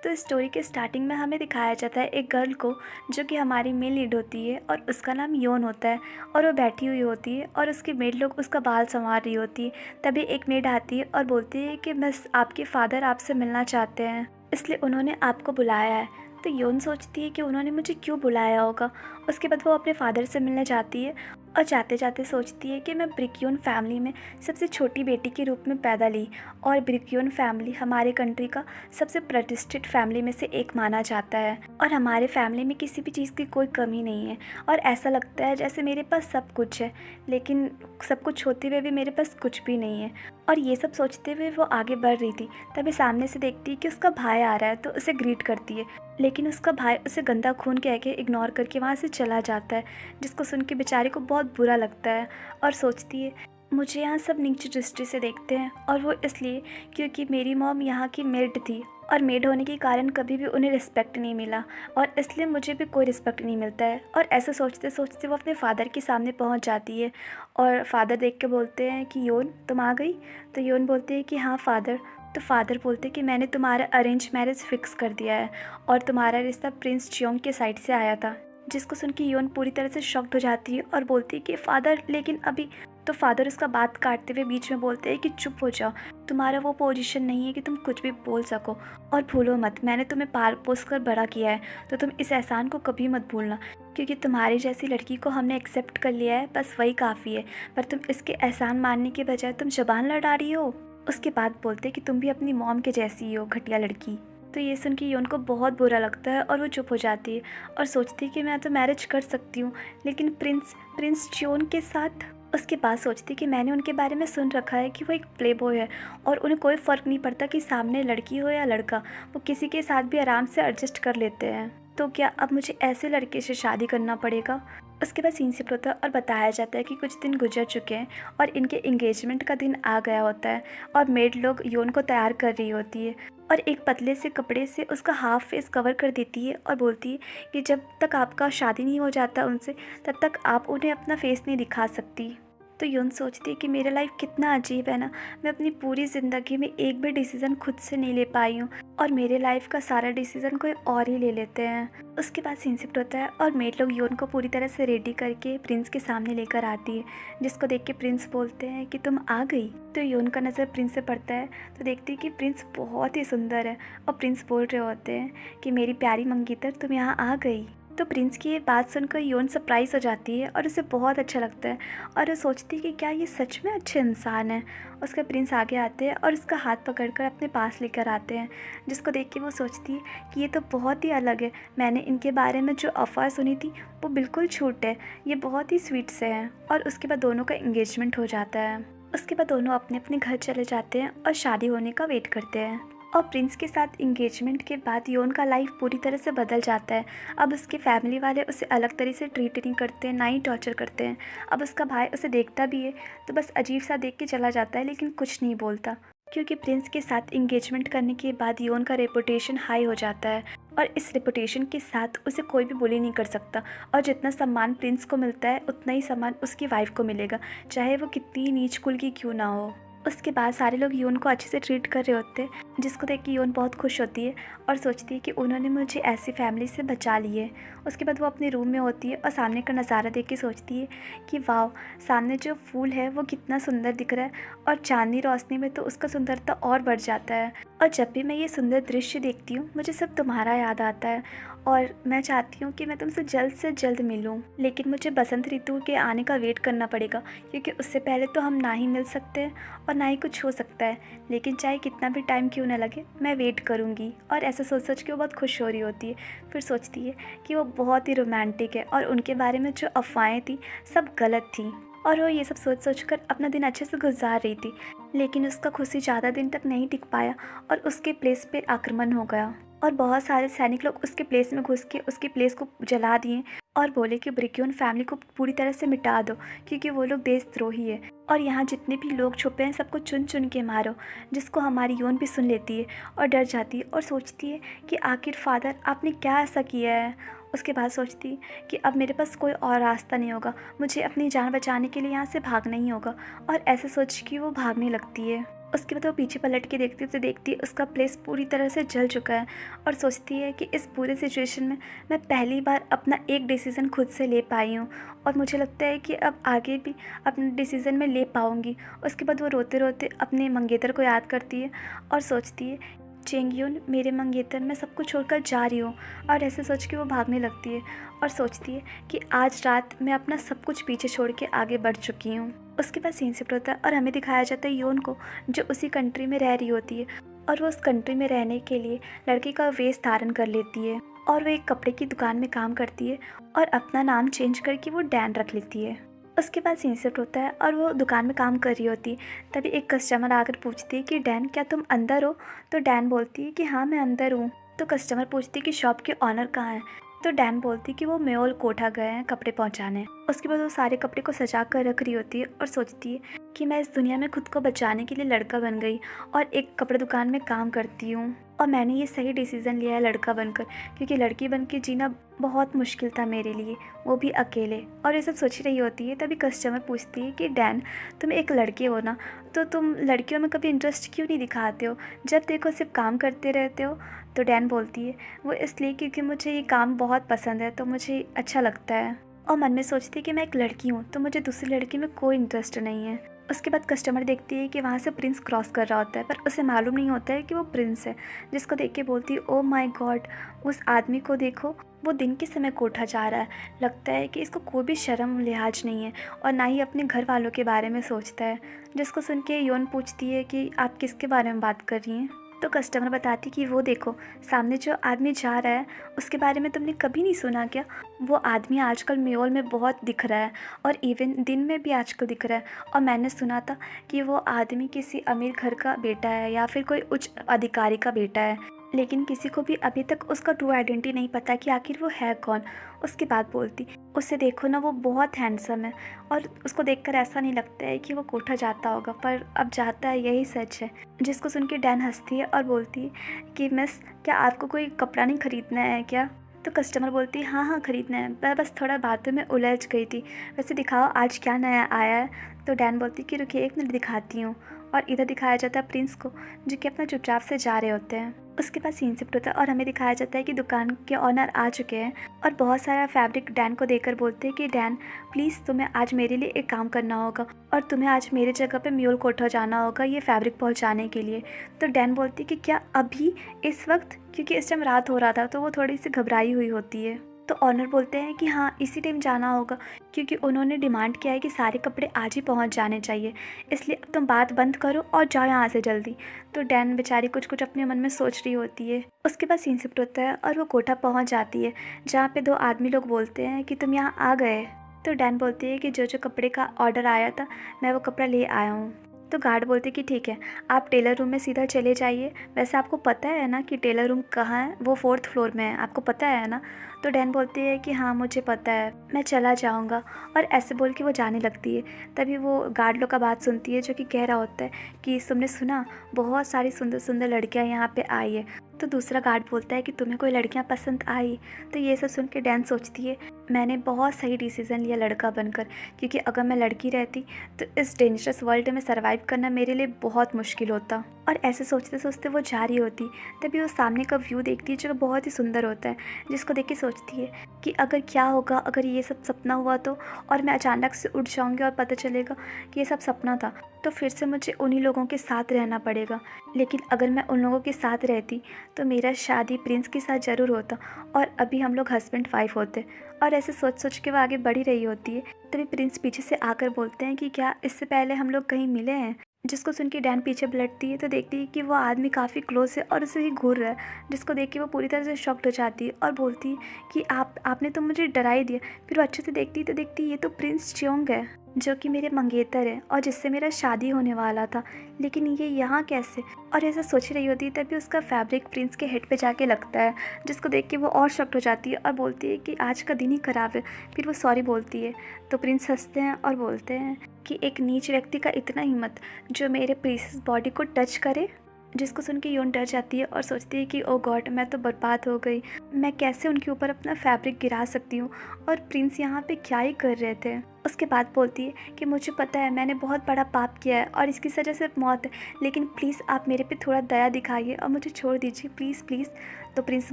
तो इस स्टोरी के स्टार्टिंग में हमें दिखाया जाता है एक गर्ल को, जो कि हमारी मेन लीड होती है और उसका नाम योन होता है। और वो बैठी हुई होती है और उसकी मेड लोग उसका बाल संवार रही होती है। तभी एक मेड आती है और बोलती है कि बस आपके फादर आपसे मिलना चाहते हैं, इसलिए उन्होंने आपको बुलाया है। तो योन सोचती है कि उन्होंने मुझे क्यों बुलाया होगा। उसके बाद वो अपने फादर से मिलने जाती है और जाते जाते सोचती है कि मैं ब्रिक्यून फैमिली में सबसे छोटी बेटी के रूप में पैदा ली, और ब्रिक्यून फैमिली हमारे कंट्री का सबसे प्रतिष्ठित फैमिली में से एक माना जाता है, और हमारे फैमिली में किसी भी चीज़ की कोई कमी नहीं है। और ऐसा लगता है जैसे मेरे पास सब कुछ है, लेकिन सब कुछ होते हुए भी मेरे पास कुछ भी नहीं है। और ये सब सोचते हुए वो आगे बढ़ रही थी, तभी सामने से देखती है कि उसका भाई आ रहा है, तो उसे ग्रीट करती है। लेकिन उसका भाई उसे गंदा खून कह के इग्नोर करके वहाँ से चला जाता है, जिसको सुन के बेचारे को बहुत बुरा लगता है। और सोचती है मुझे यहाँ सब नीची दृष्टि से देखते हैं, और वो इसलिए क्योंकि मेरी मॉम यहाँ की मेड थी, और मेड होने के कारण कभी भी उन्हें रिस्पेक्ट नहीं मिला, और इसलिए मुझे भी कोई रिस्पेक्ट नहीं मिलता है। और ऐसे सोचते सोचते वो अपने फादर के सामने पहुँच जाती है, और फादर देख के बोलते हैं कि योन तुम आ गई। तो योन बोलते हैं कि हाँ फादर। तो फादर बोलते कि मैंने तुम्हारा अरेंज मैरिज फिक्स कर दिया है, और तुम्हारा रिश्ता प्रिंस चियोंग के साइड से आया था। जिसको सुन के योन पूरी तरह से शॉक्ड हो जाती है और बोलती है कि फादर लेकिन अभी। तो फादर उसका बात काटते हुए बीच में बोलते हैं कि चुप हो जाओ, तुम्हारा वो पोजीशन नहीं है कि तुम कुछ भी बोल सको। और भूलो मत, मैंने तुम्हें पाल पोस कर बड़ा किया है, तो तुम इस एहसान को कभी मत भूलना, क्योंकि तुम्हारी जैसी लड़की को हमने एक्सेप्ट कर लिया है, बस वही काफ़ी है। पर तुम इसके एहसान मानने के बजाय तुम ज़बान लड़ा रही हो। उसके बाद बोलते कि तुम भी अपनी मॉम के जैसी ही हो, घटिया लड़की। तो ये सुन के योन को बहुत बुरा लगता है और वो चुप हो जाती है और सोचती है कि मैं तो मैरिज कर सकती हूँ, लेकिन प्रिंस प्रिंस चियोन के साथ। उसके बाद सोचती कि मैंने उनके बारे में सुन रखा है कि वो एक प्ले बॉय है, और उन्हें कोई फ़र्क नहीं पड़ता कि सामने लड़की हो या लड़का, वो किसी के साथ भी आराम से एडजस्ट कर लेते हैं। तो क्या अब मुझे ऐसे लड़के से शादी करना पड़ेगा? उसके बाद सीन शिफ्ट होता है और बताया जाता है कि कुछ दिन गुजर चुके हैं और इनके एंगेजमेंट का दिन आ गया होता है, और मेड लोग योन को तैयार कर रही होती है, और एक पतले से कपड़े से उसका हाफ फेस कवर कर देती है और बोलती है कि जब तक आपका शादी नहीं हो जाता उनसे, तब तक आप उन्हें अपना फेस नहीं दिखा सकती। तो योन सोचती है कि मेरा लाइफ कितना अजीब है ना, मैं अपनी पूरी ज़िंदगी में एक भी डिसीज़न खुद से नहीं ले पाई हूँ, और मेरे लाइफ का सारा डिसीज़न कोई और ही ले लेते हैं। उसके बाद सीन शिफ्ट होता है और मेड लोग योन को पूरी तरह से रेडी करके प्रिंस के सामने लेकर आती है, जिसको देख के प्रिंस बोलते हैं कि तुम आ गई। तो योन का नज़र प्रिंस से पड़ता है, तो देखती है कि प्रिंस बहुत ही सुंदर है, और प्रिंस बोल रहे होते हैं कि मेरी प्यारी मंगीतर तुम यहाँ आ गई। तो प्रिंस की ये बात सुनकर योन सरप्राइज़ हो जाती है और उसे बहुत अच्छा लगता है, और वो सोचती है कि क्या ये सच में अच्छे इंसान हैं। उसके प्रिंस आगे आते हैं और उसका हाथ पकड़कर अपने पास लेकर आते हैं, जिसको देख के वो सोचती है कि ये तो बहुत ही अलग है, मैंने इनके बारे में जो अफवाह सुनी थी वो बिल्कुल झूठ है, ये बहुत ही स्वीट से हैं। और उसके बाद दोनों का इंगेजमेंट हो जाता है। उसके बाद दोनों अपने अपने घर चले जाते हैं और शादी होने का वेट करते हैं। और प्रिंस के साथ इंगेजमेंट के बाद योन का लाइफ पूरी तरह से बदल जाता है। अब उसके फैमिली वाले उसे अलग तरह से ट्रीट नहीं करते हैं, ना ही टॉर्चर करते हैं। अब उसका भाई उसे देखता भी है तो बस अजीब सा देख के चला जाता है, लेकिन कुछ नहीं बोलता, क्योंकि प्रिंस के साथ इंगेजमेंट करने के बाद योन का रेपुटेशन हाई हो जाता है, और इस रेपुटेशन के साथ उसे कोई भी बुली नहीं कर सकता। और जितना सम्मान प्रिंस को मिलता है उतना ही सम्मान उसकी वाइफ को मिलेगा, चाहे वो कितनी नीच कुल की क्यों ना हो। उसके बाद सारे लोग योन को अच्छे से ट्रीट कर रहे होते हैं, जिसको देख के योन बहुत खुश होती है और सोचती है कि उन्होंने मुझे ऐसी फैमिली से बचा ली है। उसके बाद वो अपने रूम में होती है और सामने का नज़ारा देख के सोचती है कि वाह, सामने जो फूल है वो कितना सुंदर दिख रहा है, और चांदनी रोशनी में तो उसका सुंदरता और बढ़ जाता है। और जब भी मैं ये सुंदर दृश्य देखती हूँ मुझे सब तुम्हारा याद आता है, और मैं चाहती हूँ कि मैं तुमसे जल्द से जल्द मिलूँ, लेकिन मुझे बसंत ऋतु के आने का वेट करना पड़ेगा, क्योंकि उससे पहले तो हम ना ही मिल सकते हैं और ना ही कुछ हो सकता है। लेकिन चाहे कितना भी टाइम क्यों ना लगे, मैं वेट करूँगी। और ऐसा सोच सोच के वो बहुत खुश हो रही होती है। फिर सोचती है कि वो बहुत ही रोमांटिक है, और उनके बारे में जो अफवाहें थी सब गलत थी, और वो ये सब सोच सोच कर अपना दिन अच्छे से गुजार रही थी। लेकिन उसका खुशी ज़्यादा दिन तक नहीं टिक पाया, और उसके प्लेस पे आक्रमण हो गया, और बहुत सारे सैनिक लोग उसके प्लेस में घुस के उसकी प्लेस को जला दिए और बोले कि ब्रिक्यून फैमिली को पूरी तरह से मिटा दो, क्योंकि वो लोग देशद्रोही है, और यहाँ जितने भी लोग छुपे हैं सबको चुन चुन के मारो। जिसको हमारी योन भी सुन लेती है और डर जाती है और सोचती है कि आखिर फादर आपने क्या ऐसा किया है। उसके बाद सोचती है कि अब मेरे पास कोई और रास्ता नहीं होगा, मुझे अपनी जान बचाने के लिए यहाँ से भागना ही होगा, और ऐसे सोच के वो भागने लगती है। उसके बाद वो पीछे पलट के देखती है तो देखती है उसका प्लेस पूरी तरह से जल चुका है और सोचती है कि इस पूरे सिचुएशन में मैं पहली बार अपना एक डिसीज़न खुद से ले पाई हूँ और मुझे लगता है कि अब आगे भी अपने डिसीज़न में ले पाऊँगी। उसके बाद वो रोते रोते अपने मंगेतर को याद करती है और सोचती है, चेंगयून मेरे मंगेतर, मैं सब कुछ छोड़कर जा रही हूँ। और ऐसे सोच के वो भागने लगती है और सोचती है कि आज रात मैं अपना सब कुछ पीछे छोड़ के आगे बढ़ चुकी हूँ। उसके बाद सीन शिफ्ट होता है और हमें दिखाया जाता है योन को, जो उसी कंट्री में रह रही होती है और वो उस कंट्री में रहने के लिए लड़की का वेश धारण कर लेती है और वो एक कपड़े की दुकान में काम करती है और अपना नाम चेंज करके वो डैन रख लेती है। उसके बाद सीन शिफ्ट होता है और वो दुकान में काम कर रही होती है। तभी एक कस्टमर आकर पूछती है कि डैन क्या तुम अंदर हो? तो डैन बोलती है कि हाँ मैं अंदर हूँ। तो कस्टमर पूछती है कि शॉप के ऑनर कहाँ हैं? तो डैन बोलती है कि वो मेओल कोठा गए हैं कपड़े पहुँचाने। उसके बाद वो सारे कपड़े को सजा कर रख रही होती है और सोचती है कि मैं इस दुनिया में खुद को बचाने के लिए लड़का बन गई और एक कपड़े दुकान में काम करती हूँ और मैंने ये सही डिसीज़न लिया है लड़का बनकर, क्योंकि लड़की बन के जीना बहुत मुश्किल था मेरे लिए, वो भी अकेले। और ये सब सोच रही होती है तभी कस्टमर पूछती है कि डैन तुम एक लड़के हो ना, तो तुम लड़कियों में कभी इंटरेस्ट क्यों नहीं दिखाते हो? जब देखो सिर्फ काम करते रहते हो। तो डैन बोलती है वो इसलिए क्योंकि मुझे ये काम बहुत पसंद है, तो मुझे अच्छा लगता है। और मन में सोचती है कि मैं एक लड़की हूँ तो मुझे दूसरी लड़की में कोई इंटरेस्ट नहीं है। उसके बाद कस्टमर देखती है कि वहाँ से प्रिंस क्रॉस कर रहा होता है, पर उसे मालूम नहीं होता है कि वो प्रिंस है, जिसको देख के बोलती है ओ माय गॉड, उस आदमी को देखो, वो दिन के समय कोठा जा रहा है। लगता है कि इसको कोई भी शर्म लिहाज नहीं है और ना ही अपने घर वालों के बारे में सोचता है। जिसको सुन के योन पूछती है कि आप किसके बारे में बात कर रही हैं? तो कस्टमर बताती कि वो देखो सामने जो आदमी जा रहा है उसके बारे में तुमने कभी नहीं सुना क्या? वो आदमी आजकल मेओल में बहुत दिख रहा है और इवन दिन में भी आजकल दिख रहा है। और मैंने सुना था कि वो आदमी किसी अमीर घर का बेटा है या फिर कोई उच्च अधिकारी का बेटा है, लेकिन किसी को भी अभी तक उसका ट्रू आइडेंटिटी नहीं पता कि आखिर वो है कौन। उसके बाद बोलती उसे देखो ना, वो बहुत हैंडसम है और उसको देखकर ऐसा नहीं लगता है कि वो कोठा जाता होगा, पर अब जाता है, यही सच है। जिसको सुन के डैन हंसती है और बोलती है कि मिस क्या आपको कोई कपड़ा नहीं खरीदना है क्या? तो कस्टमर बोलती है हाँ हाँ खरीदना है, मैं बस थोड़ा बातों में उलझ गई थी, वैसे दिखाओ आज क्या नया आया है। तो डैन बोलती कि रुकिए एक मिनट दिखाती हूँ। और इधर दिखाया जाता है प्रिंस को, जो कि अपना चुपचाप से जा रहे होते हैं। उसके बाद सीन शिफ्ट होता है और हमें दिखाया जाता है कि दुकान के ऑनर आ चुके हैं और बहुत सारा फैब्रिक डैन को देकर बोलते हैं कि डैन प्लीज़ तुम्हें आज मेरे लिए एक काम करना होगा और तुम्हें आज मेरे जगह पे म्यूल कोठा जाना होगा ये फैब्रिक पहुंचाने के लिए। तो डैन बोलती है कि क्या अभी इस वक्त, क्योंकि इस टाइम रात हो रहा था तो वो थोड़ी सी घबराई हुई होती है। तो ऑनर बोलते हैं कि हाँ इसी टाइम जाना होगा, क्योंकि उन्होंने डिमांड किया है कि सारे कपड़े आज ही पहुंच जाने चाहिए, इसलिए अब तुम बात बंद करो और जाओ यहाँ से जल्दी। तो डैन बेचारी कुछ कुछ अपने मन में सोच रही होती है। उसके बाद सीन शिफ्ट होता है और वो कोठा पहुंच जाती है, जहाँ पे दो आदमी लोग बोलते हैं कि तुम यहाँ आ गए। तो डैन बोलती है कि जो जो कपड़े का ऑर्डर आया था मैं वो कपड़ा ले आया हूँ। तो गार्ड बोलते कि ठीक है आप टेलर रूम में सीधा चले जाइए, वैसे आपको पता है ना कि टेलर रूम कहाँ है? वो 4th फ्लोर में है, आपको पता है ना? तो डैन बोलती है कि हाँ मुझे पता है, मैं चला जाऊँगा। और ऐसे बोल के वो जाने लगती है। तभी वो गार्ड लोग का बात सुनती है, जो कि कह रहा होता है कि तुमने सुना बहुत सारी सुंदर सुंदर लड़कियाँ यहाँ पे आई है। तो दूसरा गार्ड बोलता है कि तुम्हें कोई लड़कियाँ पसंद आई? तो ये सब सुन के डैन सोचती है मैंने बहुत सही डिसीज़न लिया लड़का बनकर, क्योंकि अगर मैं लड़की रहती तो इस डेंजरस वर्ल्ड में सर्वाइव करना मेरे लिए बहुत मुश्किल होता। और ऐसे सोचते सोचते वो जा रही होती, तभी वो सामने का व्यू देखती है जो बहुत ही सुंदर होता है, जिसको देख के सोचती है कि अगर क्या होगा अगर ये सब सपना हुआ तो, और मैं अचानक से उठ जाऊंगी और पता चलेगा कि ये सब सपना था, तो फिर से मुझे उन्हीं लोगों के साथ रहना पड़ेगा। लेकिन अगर मैं उन लोगों के साथ रहती तो मेरा शादी प्रिंस के साथ ज़रूर होता और अभी हम लोग हस्बैंड वाइफ होते। और ऐसे सोच सोच के वो आगे बढ़ ही रही होती है। तभी प्रिंस पीछे से आकर बोलते हैं कि क्या इससे पहले हम लोग कहीं मिले हैं? जिसको सुन के डैन पीछे पलटती है तो देखती है कि वो आदमी काफ़ी क्लोज है और उसे ही घूर रहा है, जिसको देख के वो पूरी तरह से शॉक्ड हो जाती है और बोलती है कि आपने तो मुझे डरा ही दिया। फिर वो अच्छे से देखती है तो देखती है ये तो प्रिंस च्योंग है, जो कि मेरे मंगेतर है और जिससे मेरा शादी होने वाला था, लेकिन ये यहाँ कैसे? और ऐसा सोच रही होती है तभी उसका फैब्रिक प्रिंस के हेड पे जाके लगता है, जिसको देख के वो और शॉक्ड हो जाती है और बोलती है कि आज का दिन ही खराब है। फिर वो सॉरी बोलती है। तो प्रिंस हंसते हैं और बोलते हैं कि एक नीच व्यक्ति का इतना हिम्मत जो मेरे प्रीसियस बॉडी को टच करे। जिसको सुन के योन डर जाती है और सोचती है कि ओ गॉड, मैं तो बर्बाद हो गई, मैं कैसे उनके ऊपर अपना फैब्रिक गिरा सकती हूँ, और प्रिंस यहाँ पे क्या ही कर रहे थे। उसके बाद बोलती है कि मुझे पता है मैंने बहुत बड़ा पाप किया है और इसकी सज़ा सिर्फ मौत है, लेकिन प्लीज़ आप मेरे पे थोड़ा दया दिखाइए और मुझे छोड़ दीजिए प्लीज़ प्लीज़। तो प्रिंस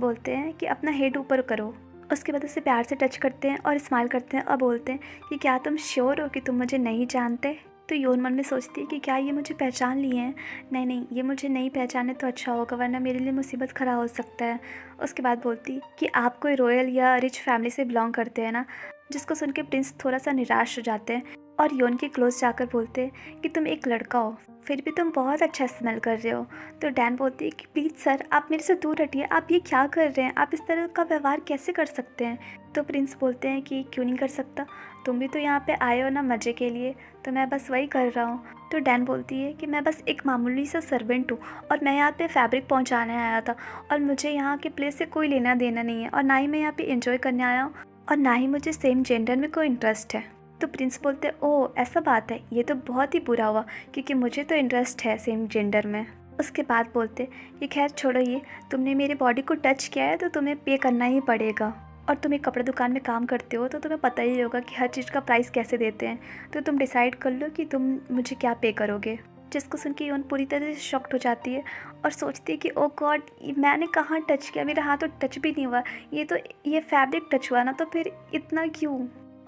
बोलते हैं कि अपना हेड ऊपर करो। उसके बाद उसे प्यार से टच करते हैं और स्माइल करते हैं और बोलते हैं कि क्या तुम श्योर हो कि तुम मुझे नहीं जानते। तो योन मन में सोचती है कि क्या ये मुझे पहचान लिए हैं। नहीं नहीं, ये मुझे नहीं पहचाने तो अच्छा होगा, वरना मेरे लिए मुसीबत खड़ा हो सकता है। उसके बाद बोलती है कि आप कोई रॉयल या रिच फैमिली से बिलोंग करते हैं ना, जिसको सुन के प्रिंस थोड़ा सा निराश हो जाते हैं और योन के क्लोज जाकर बोलते हैं कि तुम एक लड़का हो, फिर भी तुम बहुत अच्छा स्मेल कर रहे हो। तो डैन बोलती है कि प्लीज़ सर, आप मेरे से दूर हटिए, आप ये क्या कर रहे हैं, आप इस तरह का व्यवहार कैसे कर सकते हैं। तो प्रिंस बोलते हैं कि क्यों नहीं कर सकता, तुम भी तो यहाँ पे आए हो ना मज़े के लिए, तो मैं बस वही कर रहा हूँ। तो डैन बोलती है कि मैं बस एक मामूली सा सर्वेंट हूँ और मैं यहाँ पे फैब्रिक पहुँचाने आया था, और मुझे यहाँ के प्लेस से कोई लेना देना नहीं है, और ना ही मैं यहाँ पे एंजॉय करने आया हूँ, और ना ही मुझे सेम जेंडर में कोई इंटरेस्ट है। तो प्रिंस बोलते ओह ऐसा बात है, ये तो बहुत ही बुरा हुआ, क्योंकि मुझे तो इंटरेस्ट है सेम जेंडर में। उसके बाद बोलते कि खैर छोड़ो, ये तुमने मेरी बॉडी को टच किया है तो तुम्हें पे करना ही पड़ेगा, और तुम एक कपड़े दुकान में काम करते हो तो तुम्हें पता ही होगा कि हर चीज़ का प्राइस कैसे देते हैं, तो तुम डिसाइड कर लो कि तुम मुझे क्या पे करोगे। जिसको सुन के योन पूरी तरह से शॉक्ड हो जाती है और सोचती है कि ओ गॉड, मैंने कहाँ टच किया, मेरा हाथ तो टच भी नहीं हुआ, ये फैब्रिक टच हुआ ना, तो फिर इतना क्यों,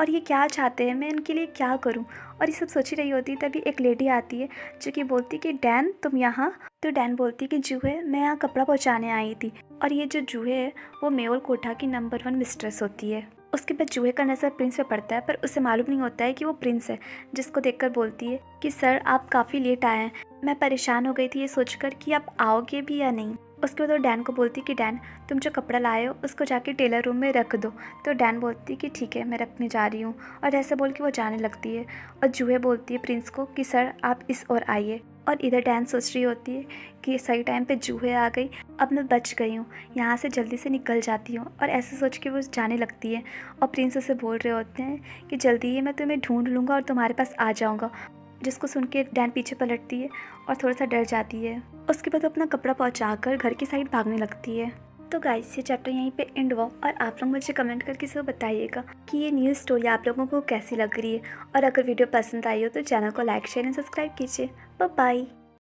और ये क्या चाहते हैं, मैं इनके लिए क्या करूं। और ये सब सोच रही होती तभी एक लेडी आती है जो कि बोलती कि डैन तुम यहाँ। तो डैन बोलती कि जूहे, मैं यहाँ कपड़ा पहुँचाने आई थी, और ये जो जूहे है वो मेहुल कोठा की नंबर 1 मिस्ट्रेस होती है। उसके बाद जूहे का नज़र प्रिंस पे पड़ता है, पर उसे मालूम नहीं होता है कि वो प्रिंस है, जिसको देखकर बोलती है कि सर आप काफ़ी लेट आए हैं, मैं परेशान हो गई थी ये सोचकर कि आप आओगे भी या नहीं। उसके बाद वो डैन को बोलती कि डैन तुम जो कपड़ा लाए हो उसको जाके टेलर रूम में रख दो। तो डैन बोलती कि ठीक है, मैं रखने जा रही हूँ, और ऐसे बोल के वो जाने लगती है। और जूहे बोलती है प्रिंस को कि सर आप इस ओर आइए, और इधर डैन सोच रही होती है कि सही टाइम पे जूहे आ गई, अब मैं बच गई हूँ, यहाँ से जल्दी से निकल जाती हूँ, और ऐसे सोच के वो जाने लगती है। और प्रिंस उसे बोल रहे होते हैं कि जल्दी ही मैं तुम्हें ढूंढ लूँगा और तुम्हारे पास आ जाऊँगा। जिसको सुन के डैन पीछे पलटती है और थोड़ा सा डर जाती है। उसके बाद अपना कपड़ा पहुंचाकर घर की साइड भागने लगती है। तो गाइस ये चैप्टर यहीं पे एंड हुआ, और आप लोग मुझे कमेंट करके सब बताइएगा कि ये न्यू स्टोरी आप लोगों को कैसी लग रही है, और अगर वीडियो पसंद आई हो तो चैनल को लाइक शेयर एंड सब्सक्राइब कीजिए। Bye bye.